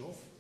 Sure.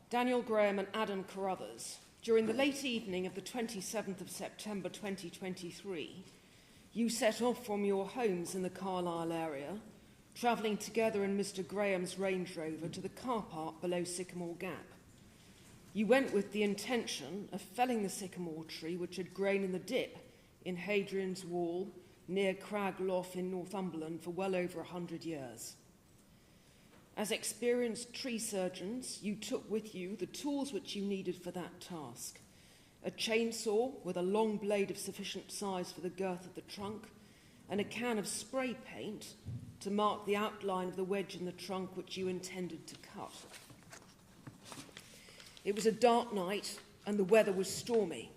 Daniel Graham and Adam Carruthers, during the late evening of the 27th of September 2023, you set off from your homes in the Carlisle area, travelling together in Mr. Graham's Range Rover to the car park below Sycamore Gap. You went with the intention of felling the sycamore tree which had grown in the dip in Hadrian's Wall near Crag Lough in Northumberland for well over 100 years. As experienced tree surgeons, you took with you the tools which you needed for that task: a chainsaw with a long blade of sufficient size for the girth of the trunk, and a can of spray paint to mark the outline of the wedge in the trunk which you intended to cut. It was a dark night and the weather was stormy.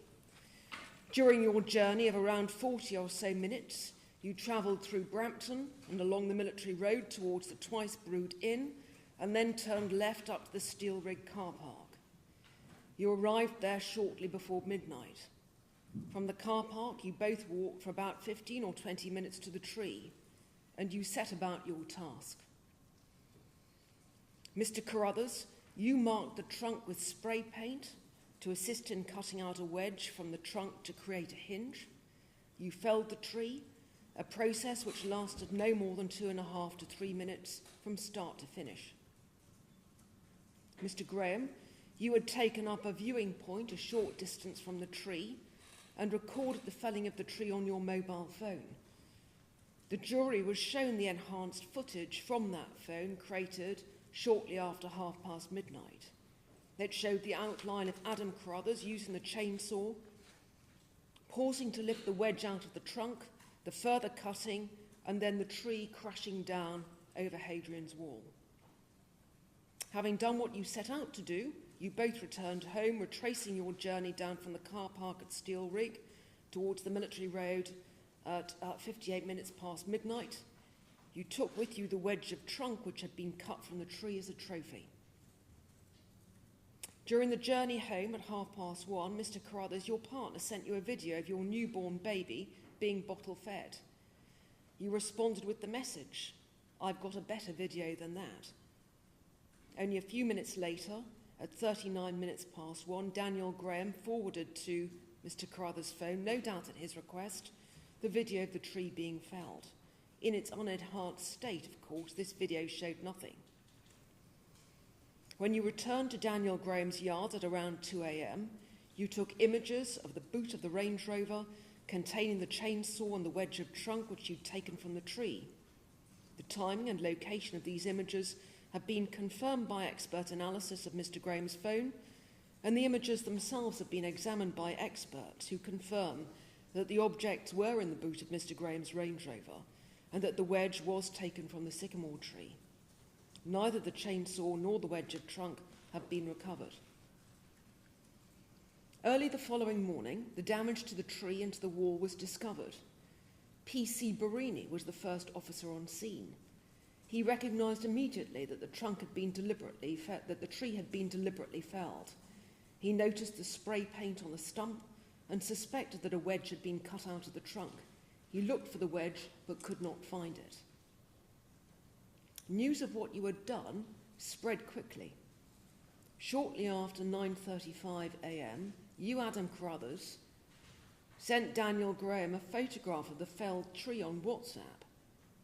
During your journey of around 40 or so minutes, you travelled through Brampton and along the military road towards the Twice Brewed Inn, and then turned left up to the Steel Rig car park. You arrived there shortly before midnight. From the car park, you both walked for about 15 or 20 minutes to the tree, and you set about your task. Mr. Carruthers, you marked the trunk with spray paint to assist in cutting out a wedge from the trunk to create a hinge. You felled the tree, a process which lasted no more than 2.5 to 3 minutes from start to finish. Mr. Graham, you had taken up a viewing point a short distance from the tree and recorded the felling of the tree on your mobile phone. The jury was shown the enhanced footage from that phone created shortly after midnight. It showed the outline of Adam Carruthers using the chainsaw, pausing to lift the wedge out of the trunk, the further cutting, and then the tree crashing down over Hadrian's Wall. Having done what you set out to do, you both returned home, retracing your journey down from the car park at Steel Rig towards the military road at 58 minutes past midnight. You took with you the wedge of trunk which had been cut from the tree as a trophy. During the journey home at 1:30, Mr. Carruthers, your partner, sent you a video of your newborn baby being bottle-fed. You responded with the message, "I've got a better video than that." Only a few minutes later, at 39 minutes past 1, Daniel Graham forwarded to Mr. Carruthers' phone, no doubt at his request, the video of the tree being felled. In its unenhanced state, of course, this video showed nothing. When you returned to Daniel Graham's yard at around 2 a.m, you took images of the boot of the Range Rover containing the chainsaw and the wedge of trunk which you'd taken from the tree. The timing and location of these images have been confirmed by expert analysis of Mr. Graham's phone, and the images themselves have been examined by experts who confirm that the objects were in the boot of Mr. Graham's Range Rover and that the wedge was taken from the sycamore tree. Neither the chainsaw nor the wedge of trunk have been recovered. Early the following morning, the damage to the tree and to the wall was discovered. P.C. Barini was the first officer on scene. He recognised immediately that the tree had been deliberately felled. He noticed the spray paint on the stump and suspected that a wedge had been cut out of the trunk. He looked for the wedge but could not find it. News of what you had done spread quickly. Shortly after 9:35 a.m, you, Adam Carruthers, sent Daniel Graham a photograph of the felled tree on WhatsApp.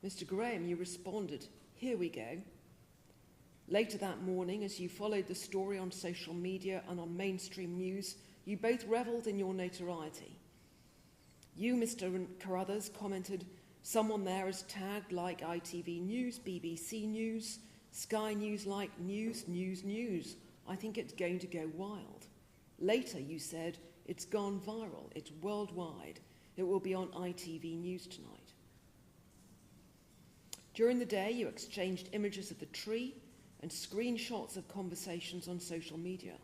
Mr. Graham, you responded, "Here we go." Later that morning, as you followed the story on social media and on mainstream news, you both revelled in your notoriety. You, Mr. Carruthers, commented, "Someone there is tagged like ITV News, BBC News, Sky News like news, news, news. I think it's going to go wild." Later you said, "It's gone viral, it's worldwide. It will be on ITV News tonight." During the day you exchanged images of the tree and screenshots of conversations on social media.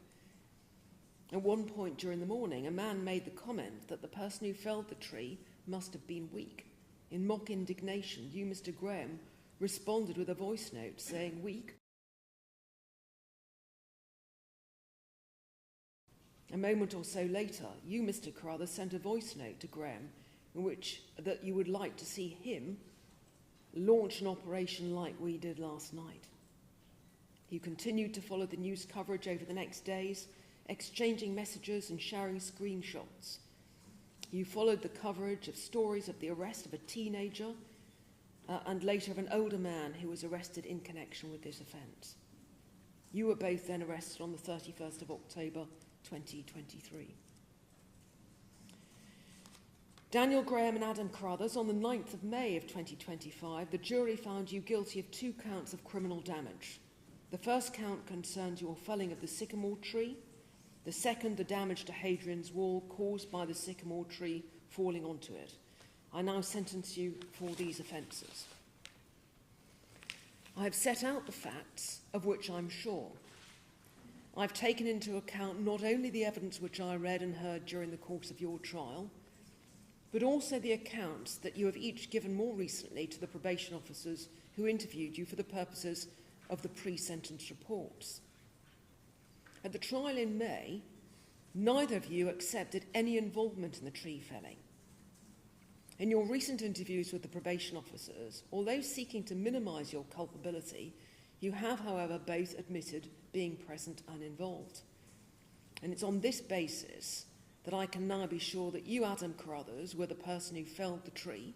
At one point during the morning, a man made the comment that the person who felled the tree must have been weak. In mock indignation, you, Mr. Graham, responded with a voice note saying, "Weak?" A moment or so later, you, Mr. Carruthers, sent a voice note to Graham in which that you would like to see him launch an operation like we did last night. You continued to follow the news coverage over the next days, exchanging messages and sharing screenshots. You followed the coverage of stories of the arrest of a teenager and later of an older man who was arrested in connection with this offence. You were both then arrested on the 31st of October 2023. Daniel, Graham and Adam Carruthers, on the 9th of May of 2025, the jury found you guilty of 2 counts of criminal damage. The first count concerns your felling of the sycamore tree. The second, the damage to Hadrian's wall caused by the sycamore tree falling onto it. I now sentence you for these offences. I have set out the facts of which I'm sure. I've taken into account not only the evidence which I read and heard during the course of your trial, but also the accounts that you have each given more recently to the probation officers who interviewed you for the purposes of the pre-sentence reports. At the trial in May, neither of you accepted any involvement in the tree felling. In your recent interviews with the probation officers, although seeking to minimise your culpability, you have, however, both admitted being present and involved. And it's on this basis that I can now be sure that you, Adam Carruthers, were the person who felled the tree,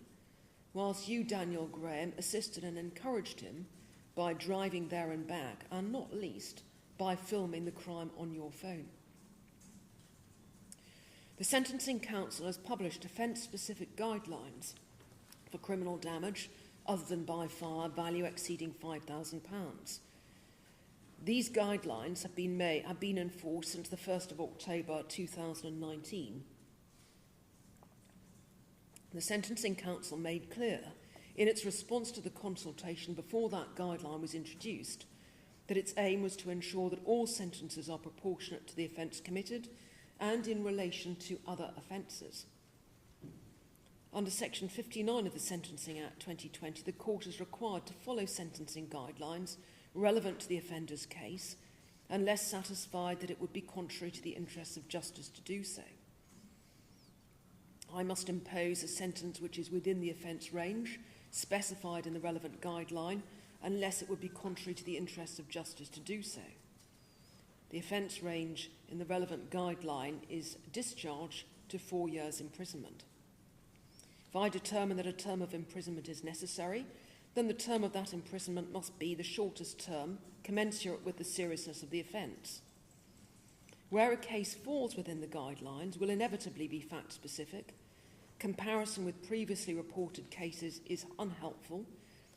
whilst you, Daniel Graham, assisted and encouraged him by driving there and back, and not least, by filming the crime on your phone. The Sentencing Council has published offence-specific guidelines for criminal damage other than by fire value exceeding £5,000. These guidelines have been enforced since the 1st of October 2019. The Sentencing Council made clear in its response to the consultation before that guideline was introduced that its aim was to ensure that all sentences are proportionate to the offence committed and in relation to other offences. Under Section 59 of the Sentencing Act 2020, the court is required to follow sentencing guidelines relevant to the offender's case, unless satisfied that it would be contrary to the interests of justice to do so. I must impose a sentence which is within the offence range specified in the relevant guideline, unless it would be contrary to the interests of justice to do so. The offence range in the relevant guideline is discharge to 4 years imprisonment. If I determine that a term of imprisonment is necessary, then the term of that imprisonment must be the shortest term commensurate with the seriousness of the offence. Where a case falls within the guidelines will inevitably be fact-specific. Comparison with previously reported cases is unhelpful.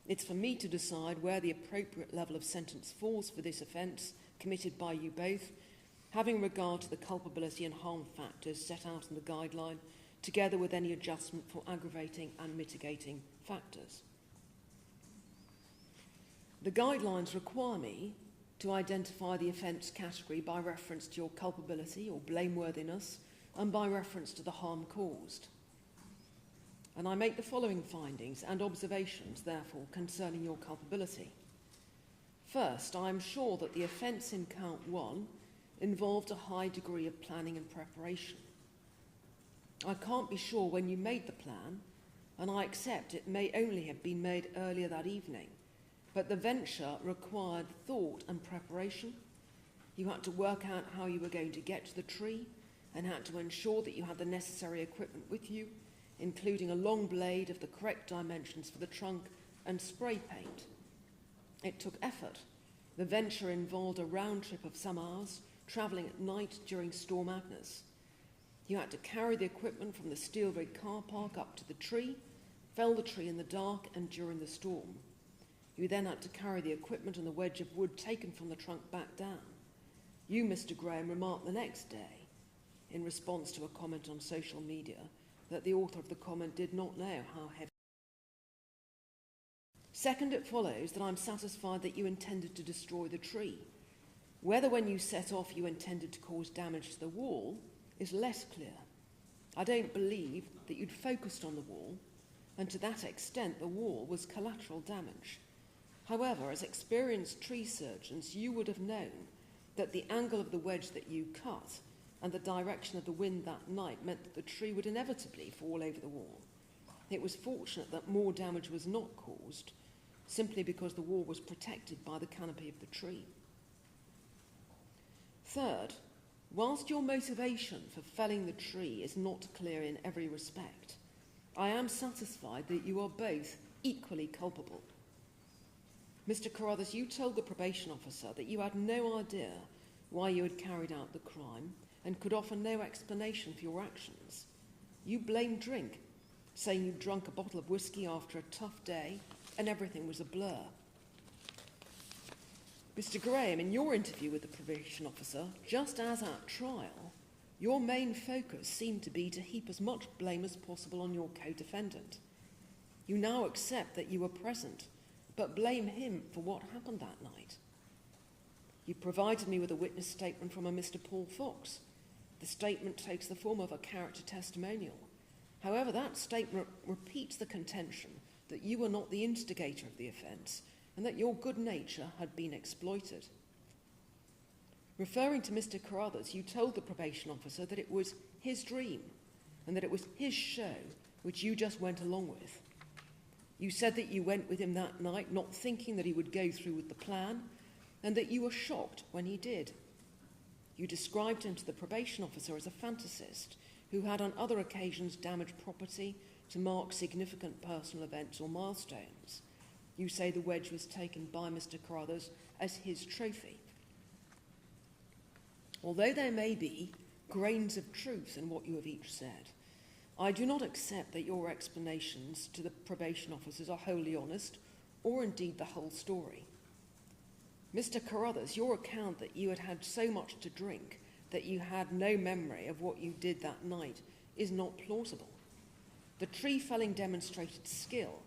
It's for me to decide where the appropriate level of sentence falls for this offence committed by you both, having regard to the culpability and harm factors set out in the guideline, together with any adjustment for aggravating and mitigating factors. The guidelines require me to identify the offence category by reference to your culpability or blameworthiness and by reference to the harm caused. And I make the following findings and observations, therefore, concerning your culpability. First, I am sure that the offence in count 1 involved a high degree of planning and preparation. I can't be sure when you made the plan, and I accept it may only have been made earlier that evening, but the venture required thought and preparation. You had to work out how you were going to get to the tree and had to ensure that you had the necessary equipment with you, including a long blade of the correct dimensions for the trunk and spray paint. It took effort. The venture involved a round trip of some hours, travelling at night during Storm Agnes. You had to carry the equipment from the steel rig car park up to the tree, fell the tree in the dark and during the storm. You then had to carry the equipment and the wedge of wood taken from the trunk back down. You, Mr. Graham, remarked the next day, in response to a comment on social media, that the author of the comment did not know how heavy. Second, it follows that I'm satisfied that you intended to destroy the tree. Whether when you set off you intended to cause damage to the wall is less clear. I don't believe that you'd focused on the wall, and to that extent the wall was collateral damage. However, as experienced tree surgeons, you would have known that the angle of the wedge that you cut and the direction of the wind that night meant that the tree would inevitably fall over the wall. It was fortunate that more damage was not caused, simply because the wall was protected by the canopy of the tree. Third, whilst your motivation for felling the tree is not clear in every respect, I am satisfied that you are both equally culpable. Mr. Carruthers, you told the probation officer that you had no idea why you had carried out the crime and could offer no explanation for your actions. You blamed drink, saying you drunk a bottle of whiskey after a tough day and everything was a blur. Mr. Graham, in your interview with the probation officer, just as at trial, your main focus seemed to be to heap as much blame as possible on your co-defendant. You now accept that you were present, but blame him for what happened that night. You provided me with a witness statement from a Mr. Paul Fox. The statement takes the form of a character testimonial. However, that statement repeats the contention that you were not the instigator of the offence and that your good nature had been exploited. Referring to Mr. Carruthers, you told the probation officer that it was his dream and that it was his show which you just went along with. You said that you went with him that night not thinking that he would go through with the plan and that you were shocked when he did. You described him to the probation officer as a fantasist who had on other occasions damaged property to mark significant personal events or milestones. You say the wedge was taken by Mr. Carruthers as his trophy. Although there may be grains of truth in what you have each said, I do not accept that your explanations to the probation officers are wholly honest, or indeed the whole story. Mr. Carruthers, your account that you had had so much to drink that you had no memory of what you did that night is not plausible. The tree felling demonstrated skill.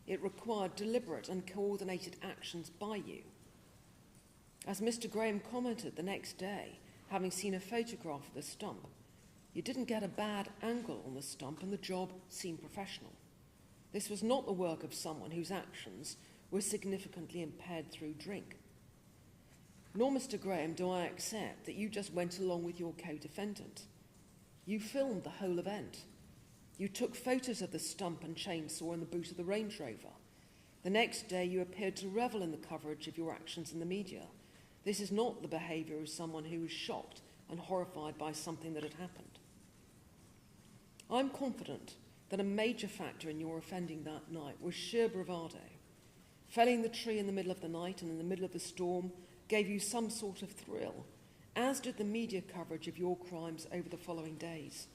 It required deliberate and coordinated actions by you. As Mr. Graham commented the next day, having seen a photograph of the stump, you didn't get a bad angle on the stump and the job seemed professional. This was not the work of someone whose actions were significantly impaired through drink. Nor, Mr. Graham, do I accept that you just went along with your co-defendant. You filmed the whole event. You took photos of the stump and chainsaw in the boot of the Range Rover. The next day you appeared to revel in the coverage of your actions in the media. This is not the behaviour of someone who was shocked and horrified by something that had happened. I'm confident that a major factor in your offending that night was sheer bravado. Felling the tree in the middle of the night and in the middle of the storm gave you some sort of thrill, as did the media coverage of your crimes over the following days.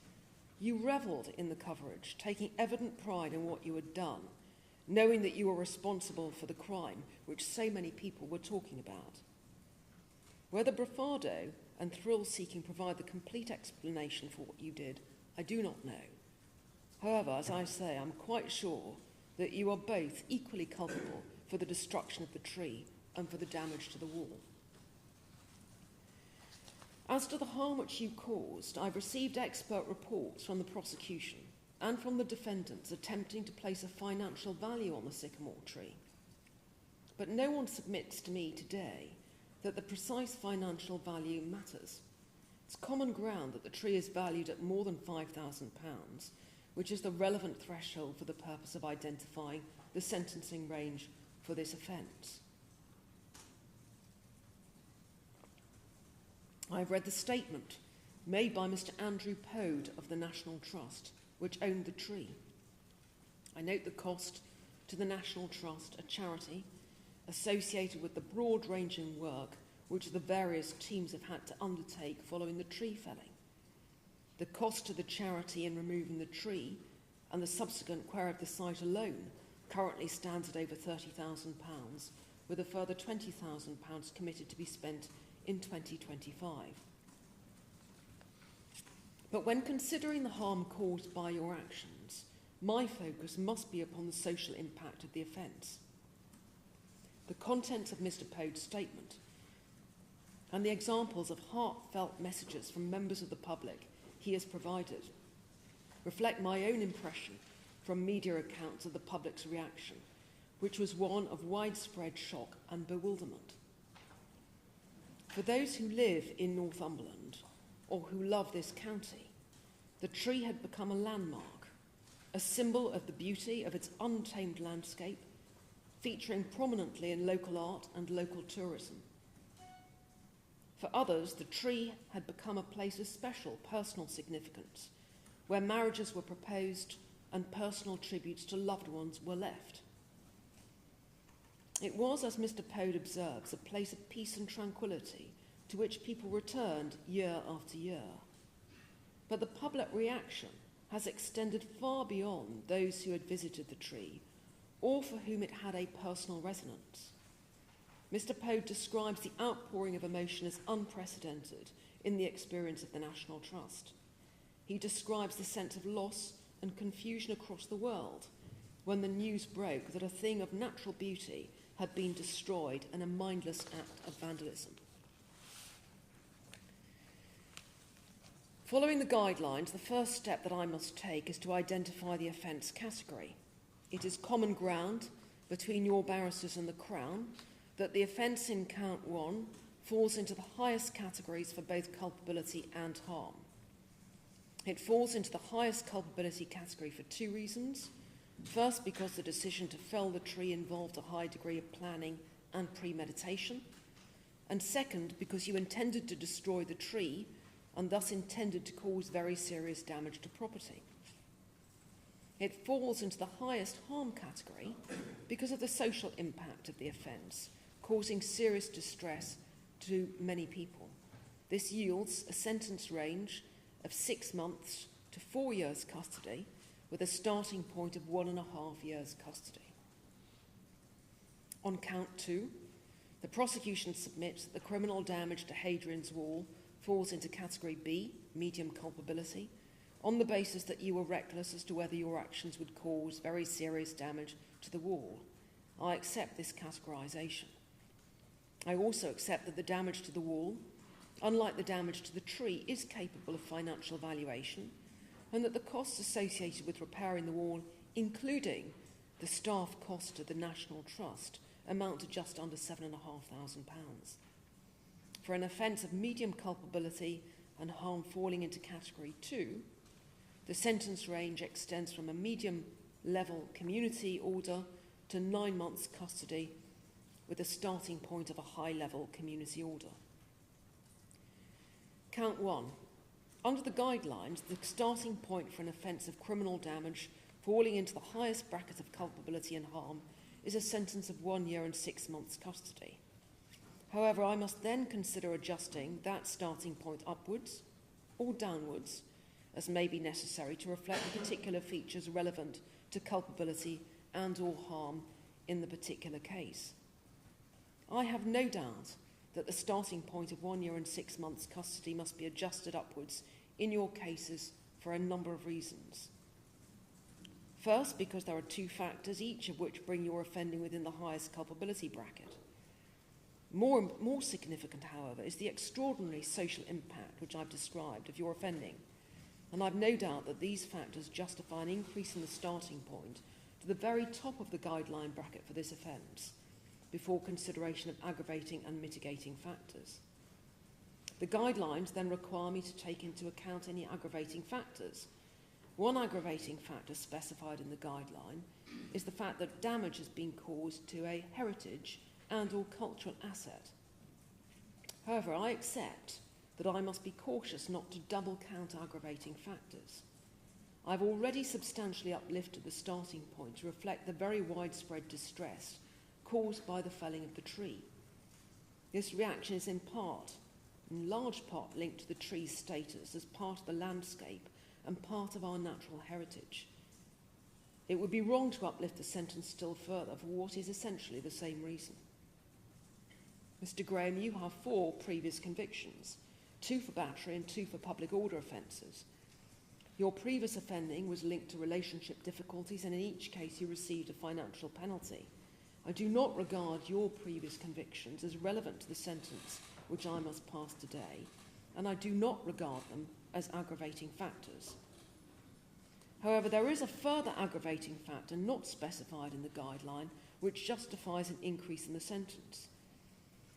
You revelled in the coverage, taking evident pride in what you had done, knowing that you were responsible for the crime which so many people were talking about. Whether bravado and thrill-seeking provide the complete explanation for what you did, I do not know. However, as I say, I'm quite sure that you are both equally culpable for the destruction of the tree and for the damage to the wall. As to the harm which you caused, I've received expert reports from the prosecution and from the defendants attempting to place a financial value on the sycamore tree. But no one submits to me today that the precise financial value matters. It's common ground that the tree is valued at more than £5,000, which is the relevant threshold for the purpose of identifying the sentencing range for this offence. I've read the statement made by Mr. Andrew Pode of the National Trust, which owned the tree. I note the cost to the National Trust, a charity, associated with the broad-ranging work which the various teams have had to undertake following the tree felling. The cost to the charity in removing the tree and the subsequent query of the site alone currently stands at over £30,000, with a further £20,000 committed to be spent in 2025. But when considering the harm caused by your actions, my focus must be upon the social impact of the offence. The contents of Mr. Pode's statement and the examples of heartfelt messages from members of the public he has provided reflect my own impression from media accounts of the public's reaction, which was one of widespread shock and bewilderment. For those who live in Northumberland or who love this county, the tree had become a landmark, a symbol of the beauty of its untamed landscape, featuring prominently in local art and local tourism. For others, the tree had become a place of special personal significance, where marriages were proposed and personal tributes to loved ones were left. It was, as Mr. Poe observes, a place of peace and tranquillity to which people returned year after year. But the public reaction has extended far beyond those who had visited the tree or for whom it had a personal resonance. Mr. Poe describes the outpouring of emotion as unprecedented in the experience of the National Trust. He describes the sense of loss and confusion across the world when the news broke that a thing of natural beauty had been destroyed in a mindless act of vandalism. Following the guidelines, the first step that I must take is to identify the offence category. It is common ground between your barristers and the Crown that the offence in Count 1 falls into the highest categories for both culpability and harm. It falls into the highest culpability category for two reasons. First, because the decision to fell the tree involved a high degree of planning and premeditation. And second, because you intended to destroy the tree and thus intended to cause very serious damage to property. It falls into the highest harm category because of the social impact of the offence, causing serious distress to many people. This yields a sentence range of 6 months to 4 years custody, with a starting point of 1.5 years custody. On Count 2, the prosecution submits that the criminal damage to Hadrian's wall falls into Category B, medium culpability, on the basis that you were reckless as to whether your actions would cause very serious damage to the wall. I accept this categorisation. I also accept that the damage to the wall, unlike the damage to the tree, is capable of financial valuation, and that the costs associated with repairing the wall, including the staff cost to the National Trust, amount to just under £7,500. For an offence of medium culpability and harm falling into Category 2, the sentence range extends from a medium-level community order to 9 months custody, with a starting point of a high-level community order. Count 1. Under the guidelines, the starting point for an offence of criminal damage falling into the highest bracket of culpability and harm is a sentence of 1 year and 6 months custody. However, I must then consider adjusting that starting point upwards or downwards, as may be necessary to reflect the particular features relevant to culpability and or harm in the particular case. I have no doubt that the starting point of 1 year and 6 months custody must be adjusted upwards in your cases for a number of reasons. First, because there are two factors, each of which bring your offending within the highest culpability bracket. More significant, however, is the extraordinary social impact which I've described of your offending, and I've no doubt that these factors justify an increase in the starting point to the very top of the guideline bracket for this offence, before consideration of aggravating and mitigating factors. The guidelines then require me to take into account any aggravating factors. One aggravating factor specified in the guideline is the fact that damage has been caused to a heritage and or cultural asset. However, I accept that I must be cautious not to double count aggravating factors. I've already substantially uplifted the starting point to reflect the very widespread distress caused by the felling of the tree. This reaction is in large part linked to the tree's status as part of the landscape and part of our natural heritage. It would be wrong to uplift the sentence still further for what is essentially the same reason. Mr. Graham, you have 4 previous convictions, 2 for battery and 2 for public order offences. Your previous offending was linked to relationship difficulties, and in each case you received a financial penalty. I do not regard your previous convictions as relevant to the sentence which I must pass today, and I do not regard them as aggravating factors. However, there is a further aggravating factor not specified in the guideline which justifies an increase in the sentence.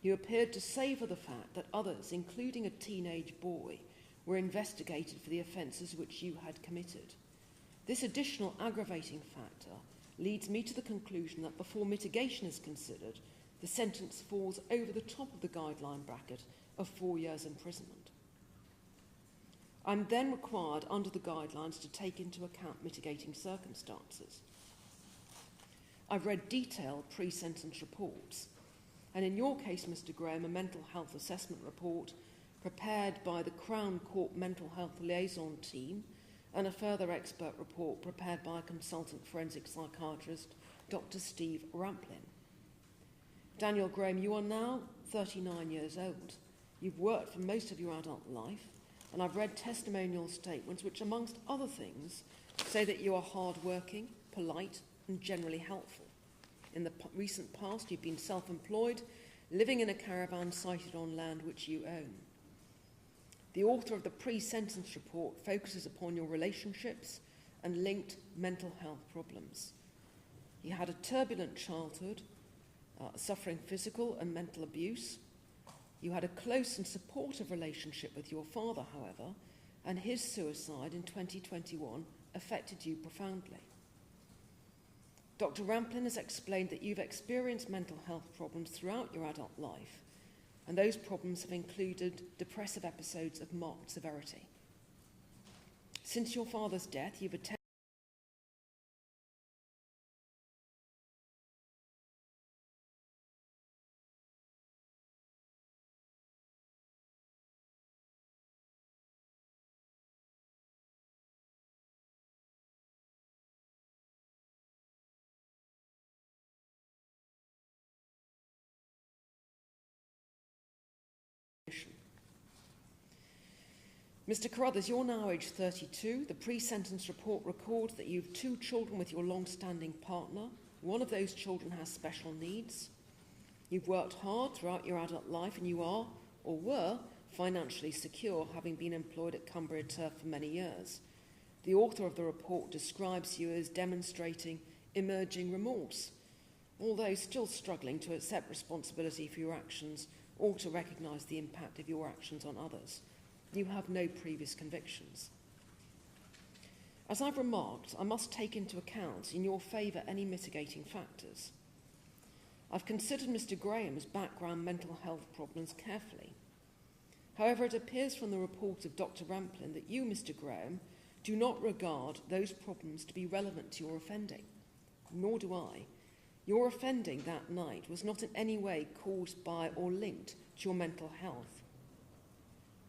You appeared to savour the fact that others, including a teenage boy, were investigated for the offences which you had committed. This additional aggravating factor leads me to the conclusion that before mitigation is considered, the sentence falls over the top of the guideline bracket of 4 years imprisonment. I'm then required under the guidelines to take into account mitigating circumstances. I've read detailed pre-sentence reports, and in your case, Mr. Graham, a mental health assessment report prepared by the Crown Court Mental Health Liaison Team and a further expert report prepared by a consultant forensic psychiatrist, Dr. Steve Ramplin. Daniel Graham, you are now 39 years old. You've worked for most of your adult life, and I've read testimonial statements which, amongst other things, say that you are hard-working, polite, and generally helpful. In the recent past, you've been self-employed, living in a caravan sited on land which you own. The author of the pre-sentence report focuses upon your relationships and linked mental health problems. You had a turbulent childhood, suffering physical and mental abuse. You had a close and supportive relationship with your father, however, and his suicide in 2021 affected you profoundly. Dr. Ramplin has explained that you've experienced mental health problems throughout your adult life, and those problems have included depressive episodes of marked severity. Since your father's death, you've attended Mr. Carruthers, you're now aged 32. The pre-sentence report records that you have 2 children with your long-standing partner. One of those children has special needs. You've worked hard throughout your adult life, and you are, or were, financially secure, having been employed at Cumbria Turf for many years. The author of the report describes you as demonstrating emerging remorse, although still struggling to accept responsibility for your actions or to recognise the impact of your actions on others. You have no previous convictions. As I've remarked, I must take into account in your favour any mitigating factors. I've considered Mr. Graham's background mental health problems carefully. However, it appears from the report of Dr. Ramplin that you, Mr. Graham, do not regard those problems to be relevant to your offending, nor do I. Your offending that night was not in any way caused by or linked to your mental health.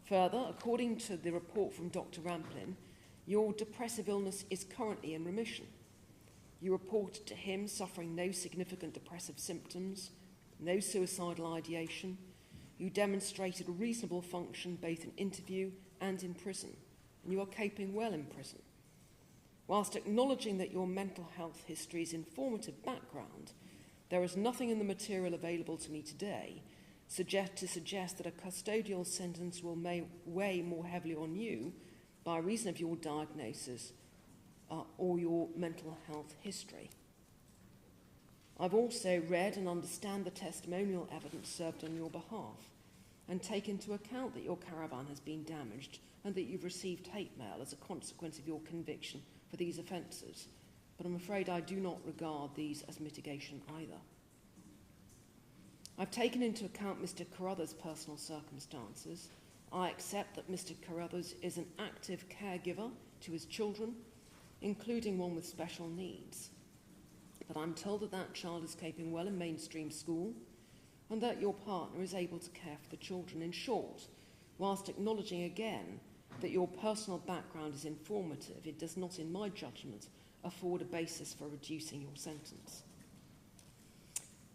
Further, according to the report from Dr. Ramplin, your depressive illness is currently in remission. You reported to him suffering no significant depressive symptoms, no suicidal ideation. You demonstrated reasonable function both in interview and in prison, and you are coping well in prison. Whilst acknowledging that your mental health history is informative background, there is nothing in the material available to me today to suggest that a custodial sentence will weigh more heavily on you by reason of your diagnosis or your mental health history. I've also read and understand the testimonial evidence served on your behalf and take into account that your caravan has been damaged and that you've received hate mail as a consequence of your conviction for these offences, but I'm afraid I do not regard these as mitigation either. I've taken into account Mr. Carruthers' personal circumstances. I accept that Mr. Carruthers is an active caregiver to his children, including one with special needs. But I'm told that that child is coping well in mainstream school and that your partner is able to care for the children. In short, whilst acknowledging again that your personal background is informative, it does not, in my judgment, afford a basis for reducing your sentence.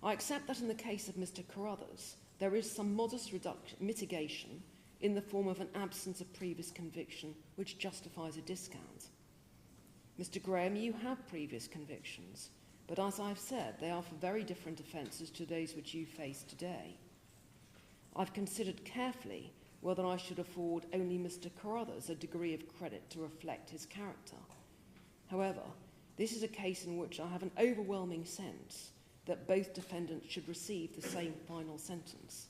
I accept that in the case of Mr. Carruthers, there is some modest mitigation in the form of an absence of previous conviction which justifies a discount. Mr. Graham, you have previous convictions, but as I've said, they are for very different offences to those which you face today. I've considered carefully whether I should afford only Mr. Carruthers a degree of credit to reflect his character. However, this is a case in which I have an overwhelming sense that both defendants should receive the same final sentence.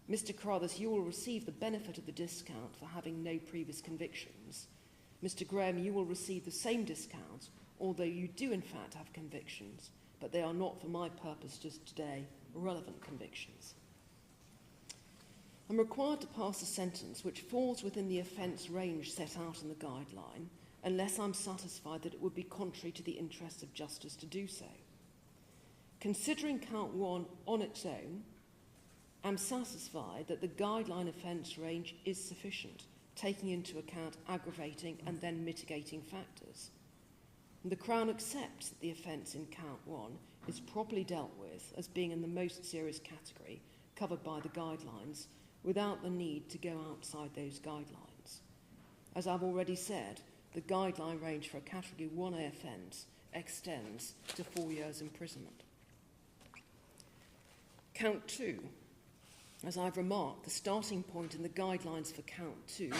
Mr. Carruthers, you will receive the benefit of the discount for having no previous convictions. Mr. Graham, you will receive the same discount, although you do in fact have convictions, but they are not, for my purposes today, relevant convictions. I'm required to pass a sentence which falls within the offence range set out in the guideline unless I'm satisfied that it would be contrary to the interests of justice to do so. Considering count 1 on its own, I'm satisfied that the guideline offence range is sufficient, taking into account aggravating and then mitigating factors. And the Crown accepts that the offence in count 1 is properly dealt with as being in the most serious category covered by the guidelines without the need to go outside those guidelines. As I've already said, the guideline range for a Category 1A offence extends to 4 years imprisonment. Count 2. As I've remarked, the starting point in the guidelines for count 2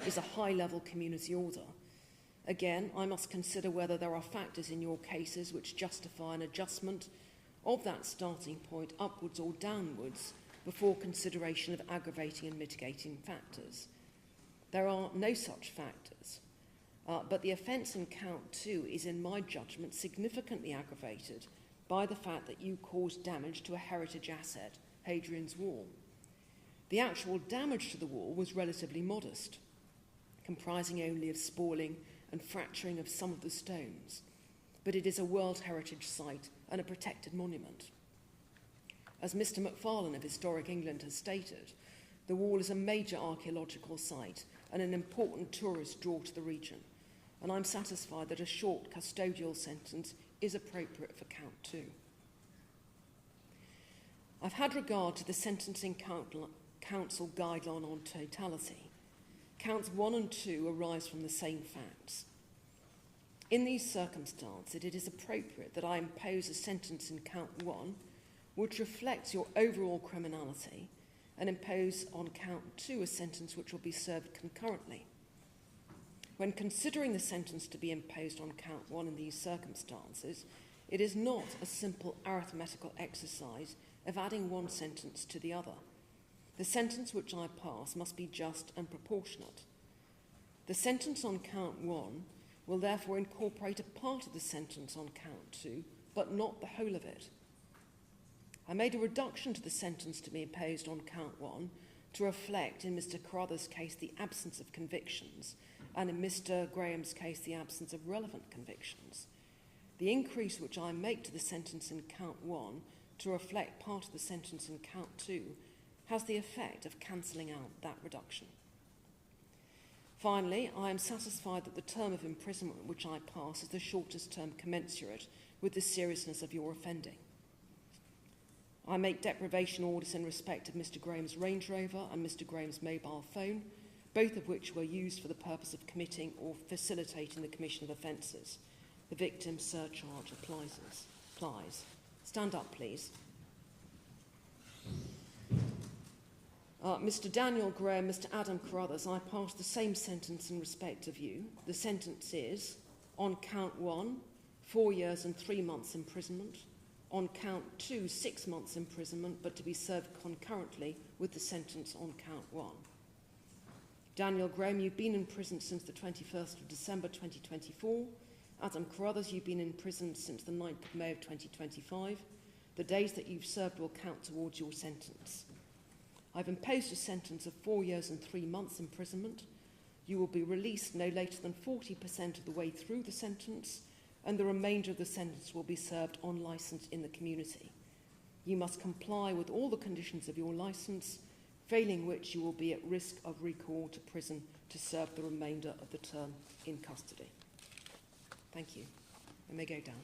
is a high-level community order. Again, I must consider whether there are factors in your cases which justify an adjustment of that starting point upwards or downwards before consideration of aggravating and mitigating factors. There are no such factors, but the offence in count 2 is, in my judgment, significantly aggravated by the fact that you caused damage to a heritage asset, Hadrian's Wall. The actual damage to the wall was relatively modest, comprising only of spoiling and fracturing of some of the stones, but it is a World Heritage Site and a protected monument. As Mr. McFarlane of Historic England has stated, the wall is a major archaeological site and an important tourist draw to the region, and I'm satisfied that a short custodial sentence is appropriate for count 2. I've had regard to the Sentencing Council guideline on totality. Counts 1 and 2 arise from the same facts. In these circumstances, it is appropriate that I impose a sentence in count 1 which reflects your overall criminality and impose on count 2 a sentence which will be served concurrently. When considering the sentence to be imposed on count 1 in these circumstances, it is not a simple arithmetical exercise of adding one sentence to the other. The sentence which I pass must be just and proportionate. The sentence on count 1 will therefore incorporate a part of the sentence on count 2, but not the whole of it. I made a reduction to the sentence to be imposed on count 1 to reflect, in Mr. Carruthers' case, the absence of convictions, and in Mr. Graham's case, the absence of relevant convictions. The increase which I make to the sentence in count 1 to reflect part of the sentence in count 2 has the effect of cancelling out that reduction. Finally, I am satisfied that the term of imprisonment which I pass is the shortest term commensurate with the seriousness of your offending. I make deprivation orders in respect of Mr. Graham's Range Rover and Mr. Graham's mobile phone, both of which were used for the purpose of committing or facilitating the commission of offences. The victim's surcharge applies. Stand up, please. Mr. Daniel Graham, Mr. Adam Carruthers, I pass the same sentence in respect of you. The sentence is, on count 1, 4 years and 3 months imprisonment. On count 2, 6 months imprisonment, but to be served concurrently with the sentence on count 1. Daniel Graham, you've been in prison since the 21st of December 2024. Adam Carruthers, you've been in prison since the 9th of May of 2025. The days that you've served will count towards your sentence. I've imposed a sentence of 4 years and 3 months imprisonment. You will be released no later than 40% of the way through the sentence, and the remainder of the sentence will be served on licence in the community. You must comply with all the conditions of your licence, failing which you will be at risk of recall to prison to serve the remainder of the term in custody. Thank you. I may go down.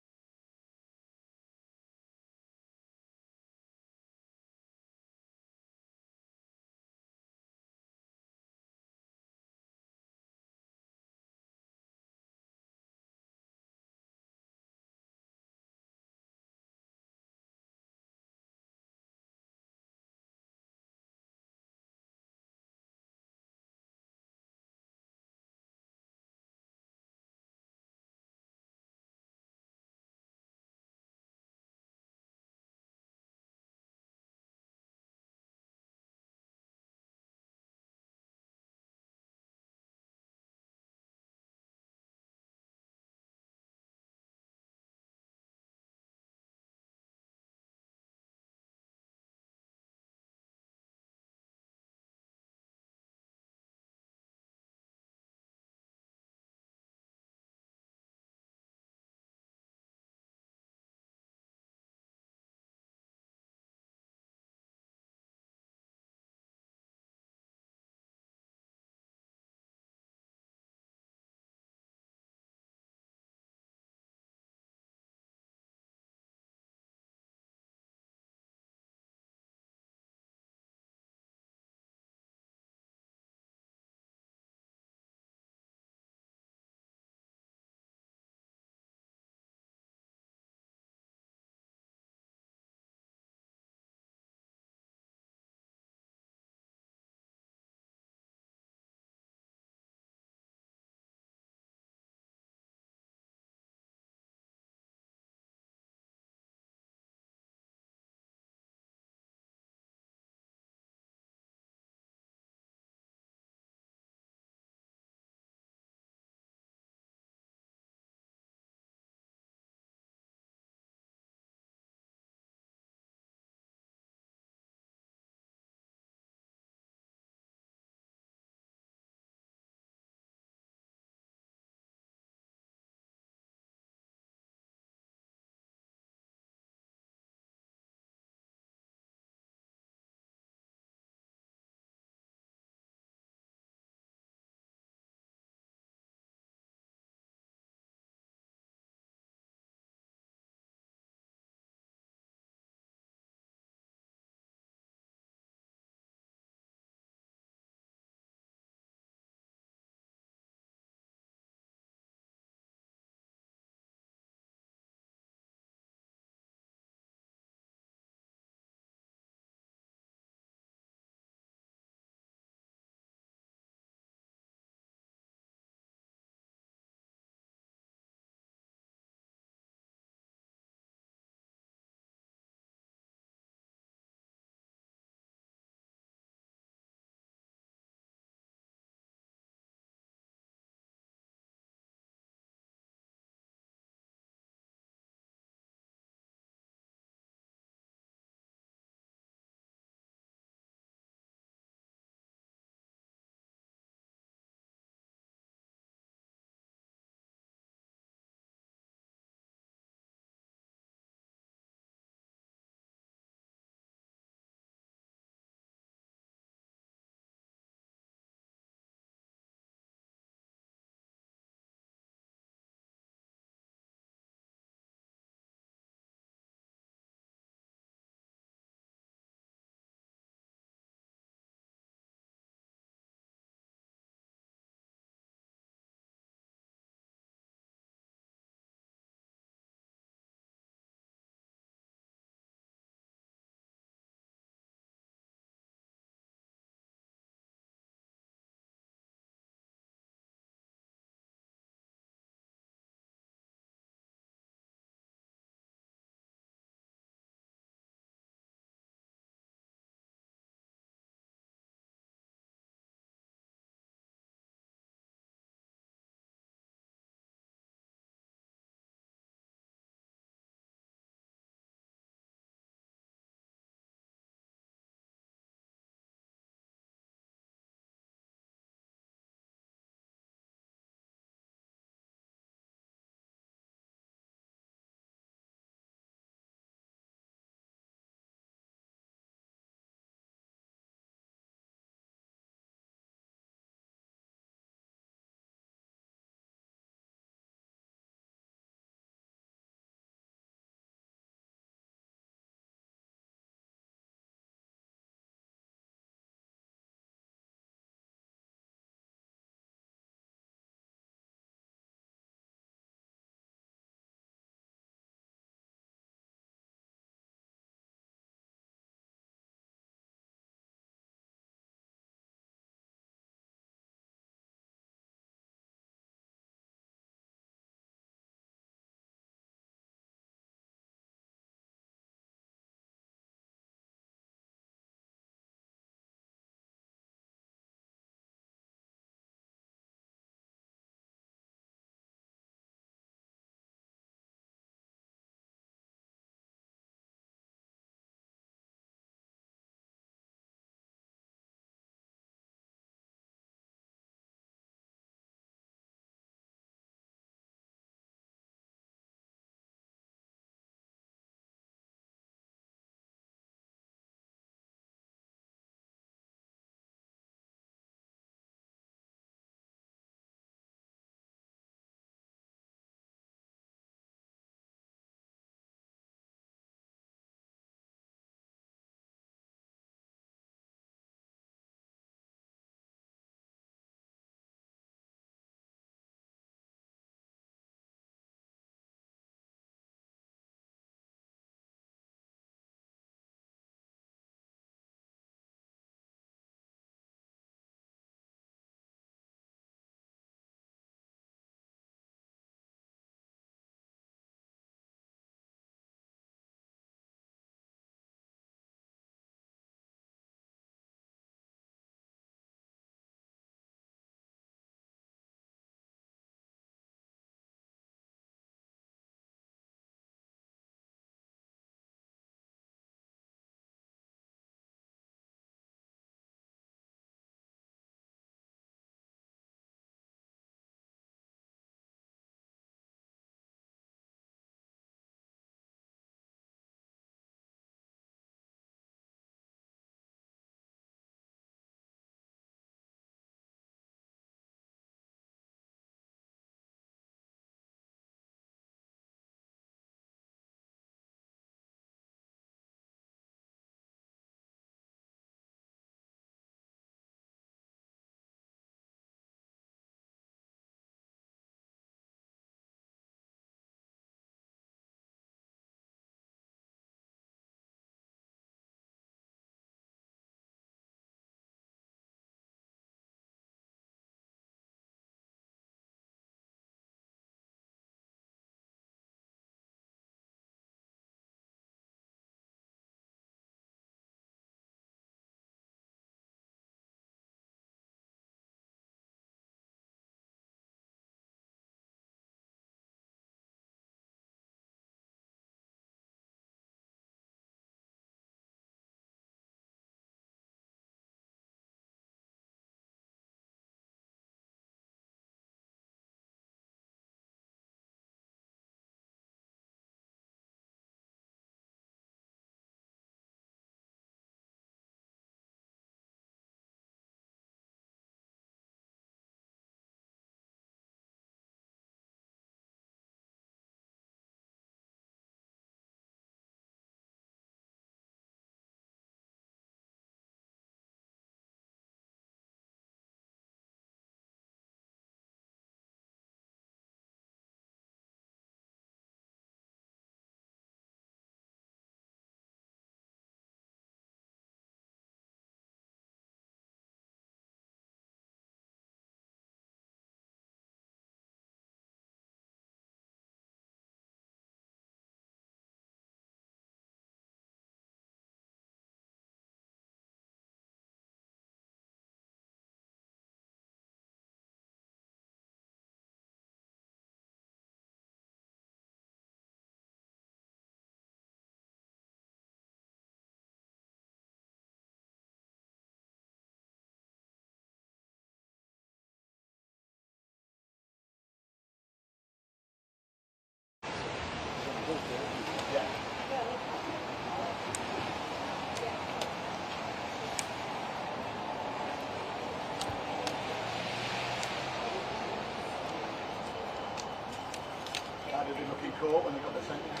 court when they got the sentence.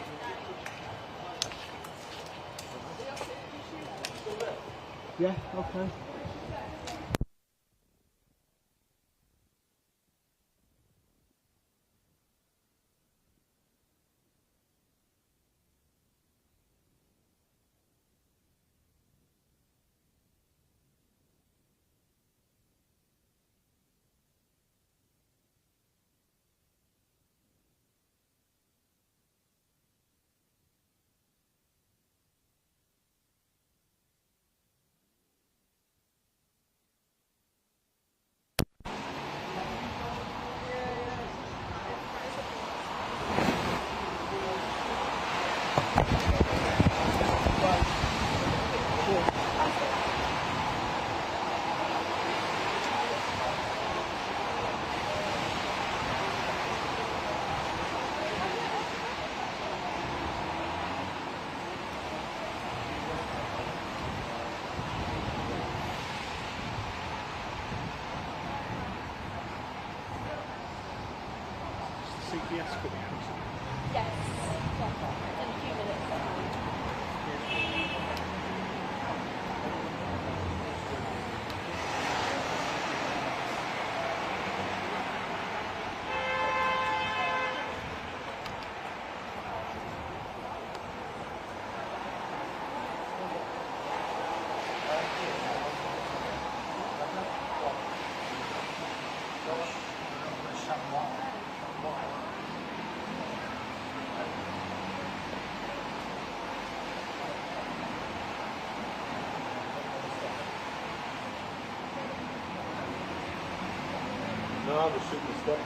Yeah, okay. CPS coming out? Yes, in a few minutes. No, the super step.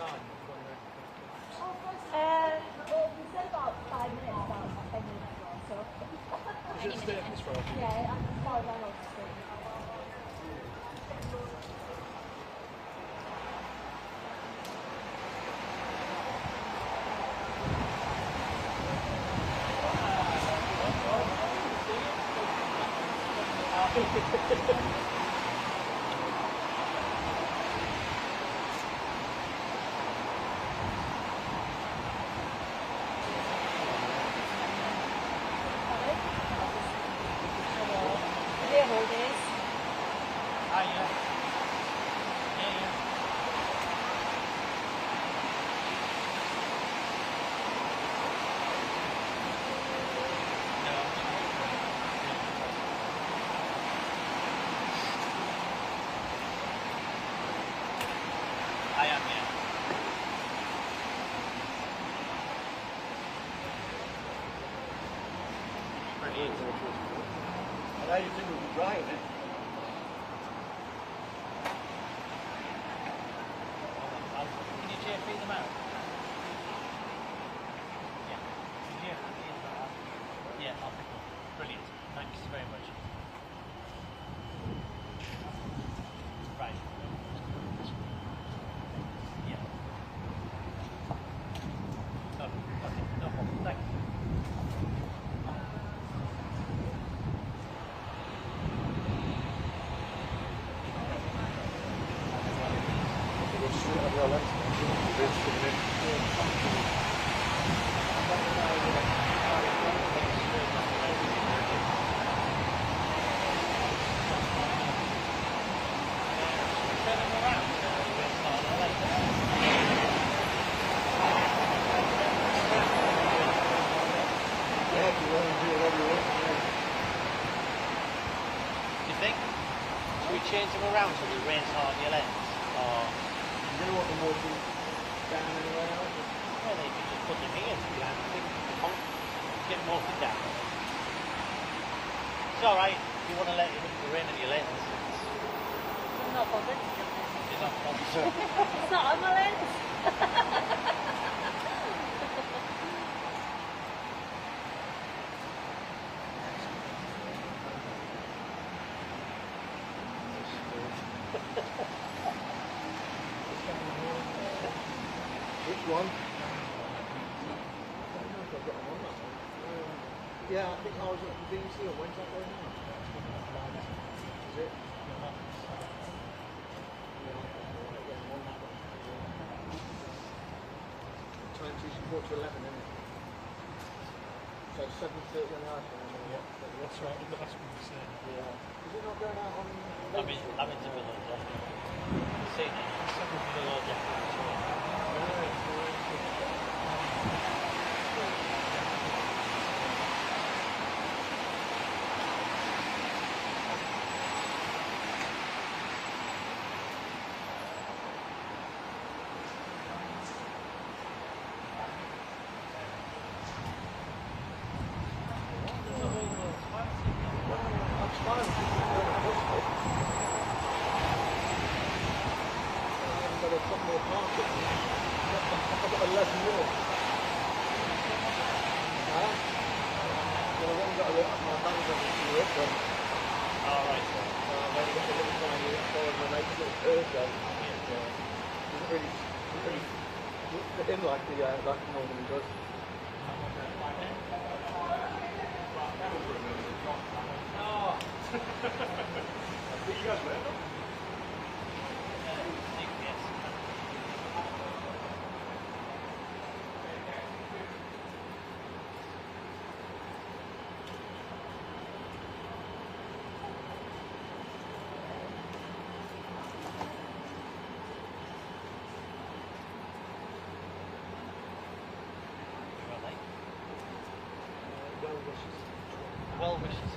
Well, we said about 5 minutes, about 10 minutes or so. Is it stay at this road? Yeah, I'm far down on the street. And how do you think we'll be driving it? Can you JP them out? Yeah. Yeah, I'll pick them. Brilliant. Thanks very much. Right. Yeah. Oh, okay. No problem. Thank you. Change them around so they raise hard on your lens, or You don't want the motor down anywhere else? well, they can just put them here to be like, get motored down. It's alright if you want to let the rain on your lens. I'm not bothered. It's not bothered. It's not on my lens. Which one? I don't know if I've got them on that one. Yeah, I think I was at the BBC on when's that going on? Is it? Yeah, on that one. Time is 4 to 11, isn't it? So 7:30 on the iPhone. That's right, the last one you said. Yeah. Is it not going out on? I'm in the middle of it. See, middle of it. Like normally does. You guys were? Well wishes.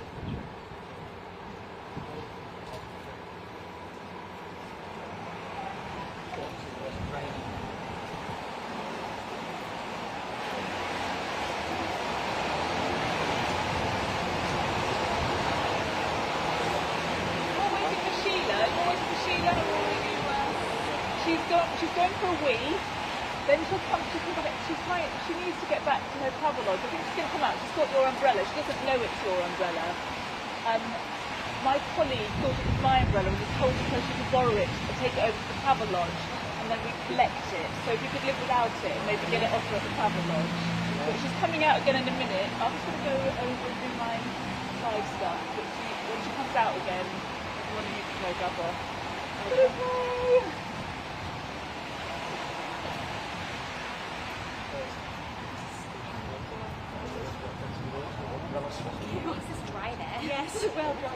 She's going for a wee. Then she needs to get back to her travel lodge. I think she's going to come out. She's got your umbrella. She doesn't know it's your umbrella. My colleague thought it was my umbrella and was told her she could borrow it and take it over to the travel lodge and then we collect it. So if you could live without it and maybe get it off her at the travel lodge. But she's coming out again in a minute. I'm just going to go over and do my live stuff. But when she comes out again, one of you can go grab her. Okay. What's this dry there? Yes, well done.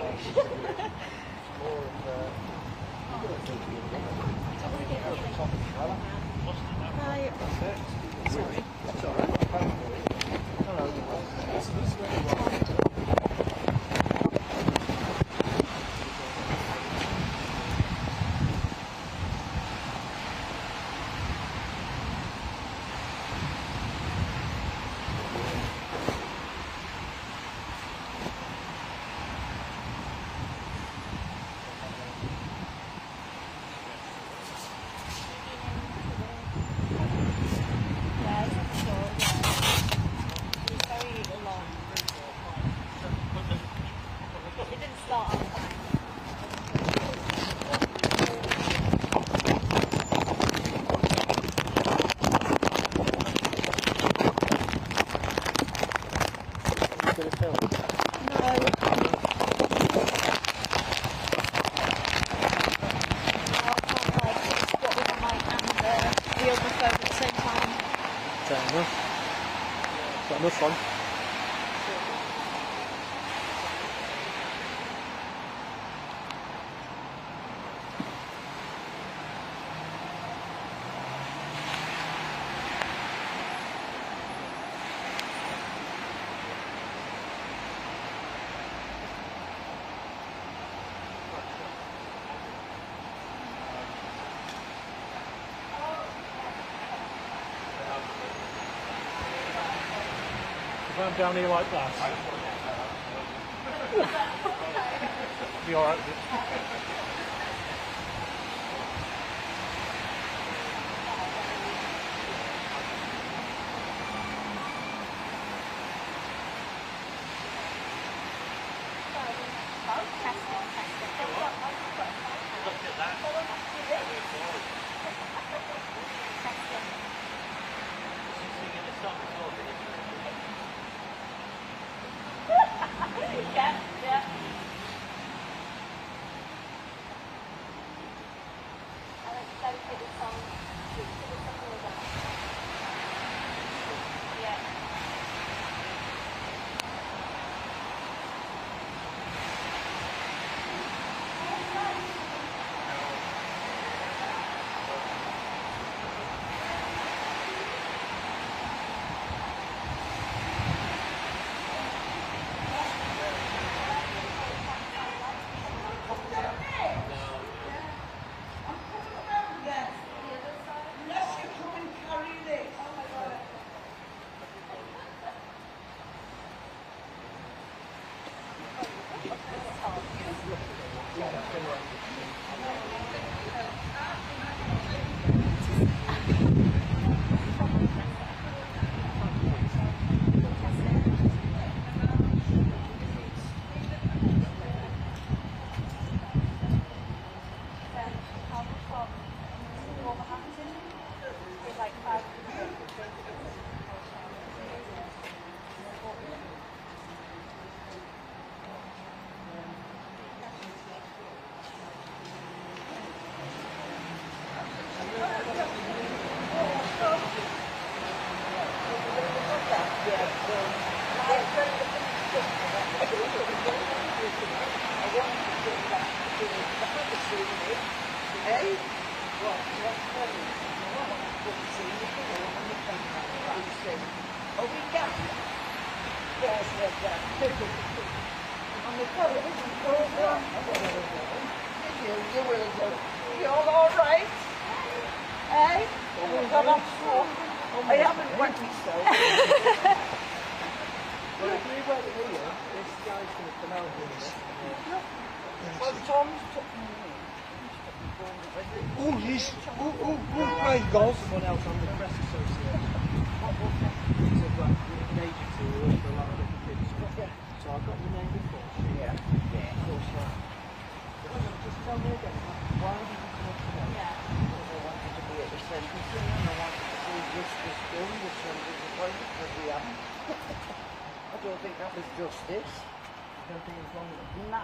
Enough fun. If I'm down here like that, be alright with it. Oh, yes. Oh, play golf. Someone else on the press association. So I've got an agency who works for a lot of different things. So I've got your name before. Yeah. Of course, yeah. Just tell me again, why did you come up to that? Because I wanted to be at the sentencing and I wanted to see justice done, which I'm disappointed because we haven't. I don't think that was justice. I don't think it's long enough. No.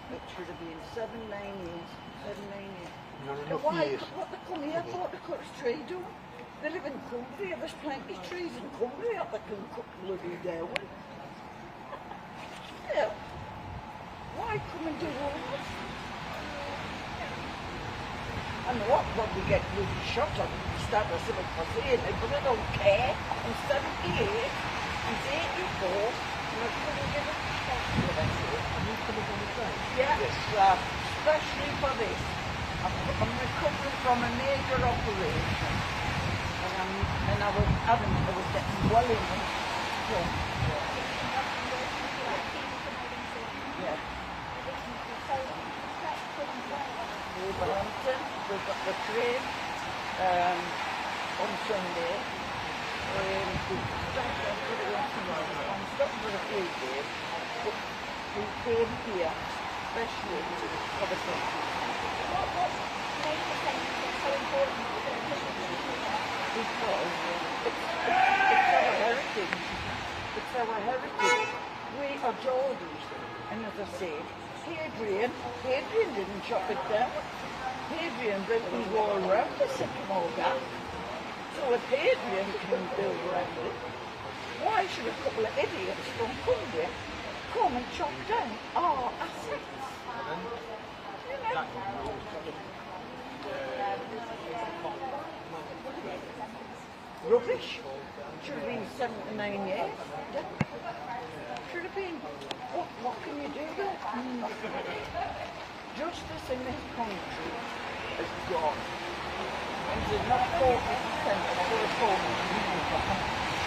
It should have been 7, 9 years. 7, 9 years. Not But enough why? years. What they come here for to cut a tree down? They live in Cumbria. There's plenty of trees in Cumbria that can cut bloody down. Yeah. Why come and do all this? I know I'll probably get bloody shot on stab or something for saying it, but I don't care. I'm 78, he's 84, and I couldn't give a fuck what I say. Are you coming on the train? Yeah, especially for this. I'm recovering from a major operation, and I was getting well in it. Yeah. Wolverhampton, we've got the train on Sunday. I'm stopping for a few days, but we came here especially for the safety. What made you think it's so important for the Because it's our heritage. It's our heritage. We are Geordies, and as I say, Hadrian didn't chop it down. Hadrian built his wall around the Sycamore Gap. So if Hadrian can build around it, why should a couple of idiots from Cumbria come and chop down our assets? You know? Rubbish. Should have been 7 to 9 years. Should have been. What can you do then? Justice in this country is gone. And there's not 40% of the reformers.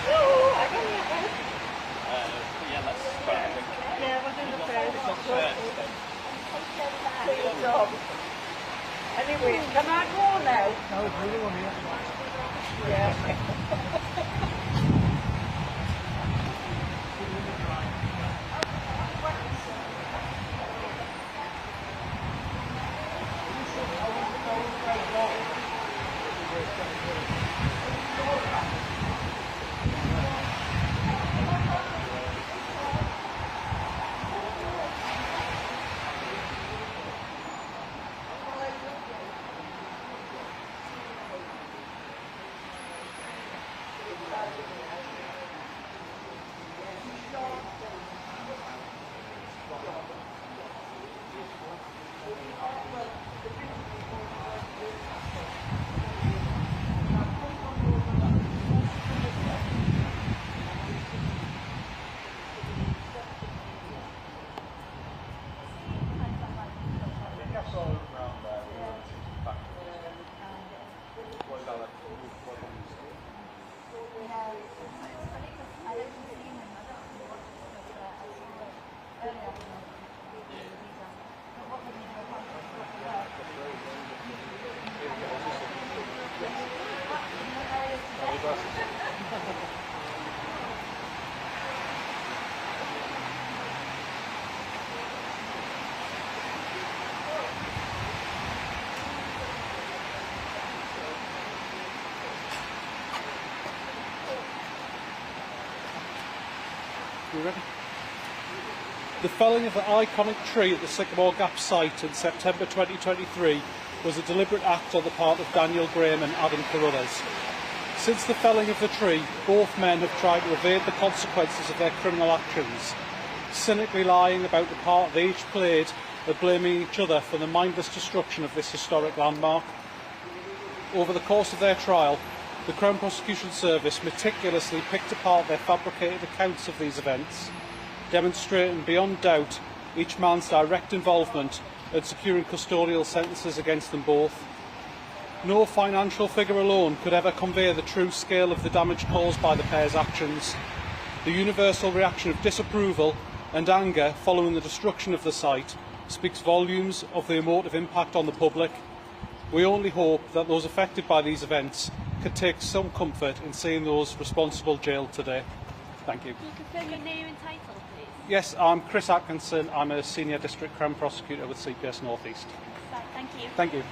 No, I don't know. Yeah, that's fine. Yeah, I was in the fair. Anyway, can I go now? No, it's really one here. Yeah. You ready? The felling of the iconic tree at the Sycamore Gap site in September 2023 was a deliberate act on the part of Daniel Graham and Adam Carruthers. Since the felling of the tree, both men have tried to evade the consequences of their criminal actions, cynically lying about the part they each played and blaming each other for the mindless destruction of this historic landmark. Over the course of their trial, the Crown Prosecution Service meticulously picked apart their fabricated accounts of these events, demonstrating beyond doubt each man's direct involvement in securing custodial sentences against them both. No financial figure alone could ever convey the true scale of the damage caused by the pair's actions. The universal reaction of disapproval and anger following the destruction of the site speaks volumes of the emotive impact on the public. We only hope that those affected by these events could take some comfort in seeing those responsible jailed today. Thank you. Can you confirm your name and title, please? Yes, I'm Chris Atkinson. I'm a Senior District Crown Prosecutor with CPS North East. Right, thank you. Thank you.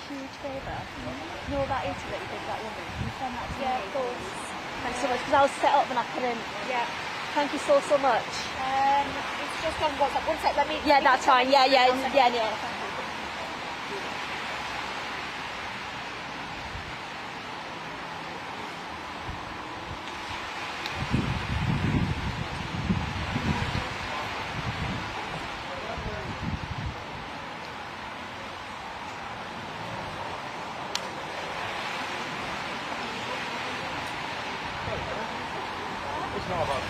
Huge favour. You know that interview that you did that woman? Can you send that to me? Yeah, of course. Thanks so much, because I was set up and I couldn't. Yeah. Thank you so much. It's just on WhatsApp. One sec, let me. Yeah, that's fine. Yeah. Thank you. It's not about